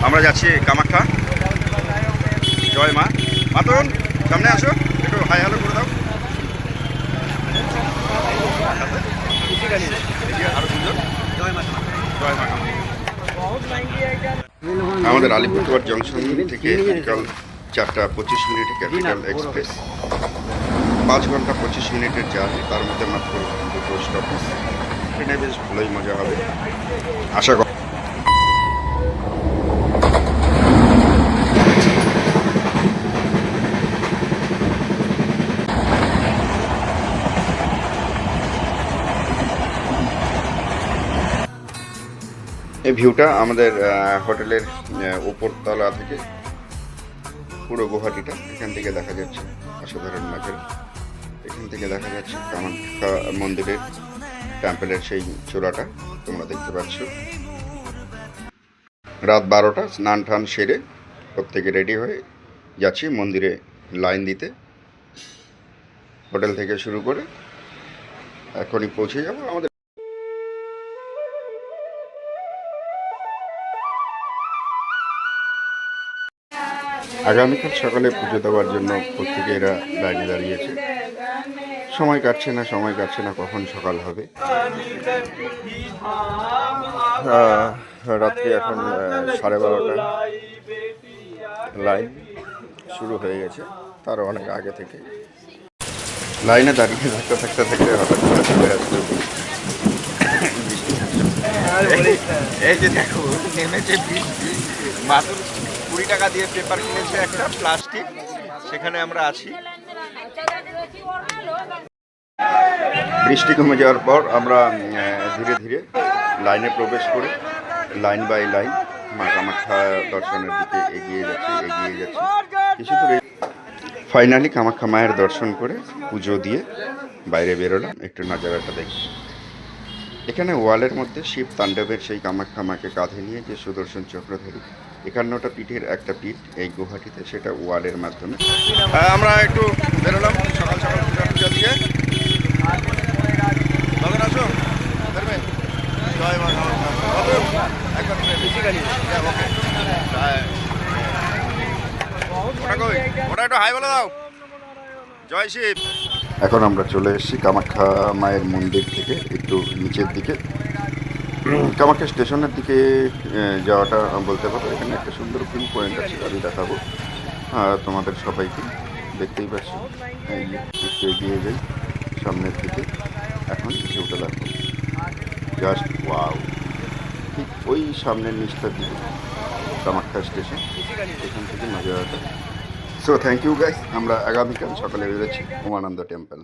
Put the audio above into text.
আমরা যাচ্ছি কামাখ্যা। জয় মা। মাতন সামনে আসো, একটু হাই হ্যালো করে দাও। আরো দুজন জয় মা। জয় মা। আমাদের আলিপুরদুয়ার জংশন থেকে বিকাল 4:25 ক্যাপিটাল এক্সপ্রেস, 5 ঘন্টা 25 মিনিটের জার্নি, তার মধ্যে মাত্র 2 স্টপেজ। ট্রেনে বেশ ভালোই মজা হবে আশা করি। এই ভিউটা আমাদের হোটেলের উপরতলা থেকে পুরো গুয়াহাটিটা এখান থেকে দেখা যাচ্ছে। অসাধারণ নজারা। এখান থেকে দেখা যাচ্ছে কামাখ্যা মন্দিরের টেম্পলের সেই চূড়াটা তোমরা দেখতে পাচ্ছ। রাত 12টা স্নান টান সেরে প্রত্যেকে রেডি হয়ে যাচ্ছি মন্দিরে লাইন দিতে। হোটেল থেকে শুরু করে এখনই পৌঁছে যাব আমাদের। আগামীকাল সকালে পুজো দেওয়ার জন্য প্রত্যেকে এরা লাইনে দাঁড়িয়েছে। সময় কাটছে না কখন সকাল হবে। রাত্রি এখন 12:30। লাইন শুরু হয়ে গেছে তার অনেক আগে থেকে। লাইনে দাঁড়িয়ে থাকতে হঠাৎ করে চলে আসলো। এই যে দেখো নেমেছে বৃষ্টি। মাত্র 20 টাকা দিয়ে পেপার কিনেছে একটা প্লাস্টিক, সেখানে আমরা আছি। বৃষ্টি কমে যাওয়ার পর আমরা ধীরে ধীরে লাইনে প্রবেশ করে লাইন বাই লাইন মা কামাখ্যা দর্শনের দিকে এগিয়ে যাচ্ছি। কিছু দূরে ফাইনালি কামাখ্যা মায়ের দর্শন করে পুজো দিয়ে বাইরে বেরোলাম একটু নজারাটা দেখি। এখানে ওয়ালের মধ্যে শিব তাণ্ডবের সেই কামাখ্যা মাকে কাঁধে নিয়ে যে সুদর্শন চক্রধারী 51টা পীঠের একটা পীঠ এই গুয়াহাটিতে, সেটা ওয়ালের মাধ্যমে আমরা একটু বেরোলাম সকাল সকাল পূজা দিয়ে। আসো জয় মা ওটা একটু হাই বলে দাও। জয় শিব। এখন আমরা চলে এসেছি কামাখ্যা মায়ের মন্দির থেকে একটু নিচের দিকে। কামাখ্যা স্টেশনের দিকে যাওয়াটা বলতে পারো। এখানে একটা সুন্দর ভিউ পয়েন্ট আছে, আমি দেখাবো তোমাদের সবাইকে। দেখতেই পাচ্ছ, একটু এগিয়ে যাই সামনের দিকে। এখন ভিউটা দেখো, জাস্ট ওয়াও। ঠিক ওই সামনের নিচটার দিকে কামাখ্যা স্টেশন, এখান থেকে নজারাটা। So thank you guys. আমরা আগামীকাল সকালে বেরোচ্ছি উমানন্দ টেম্পল।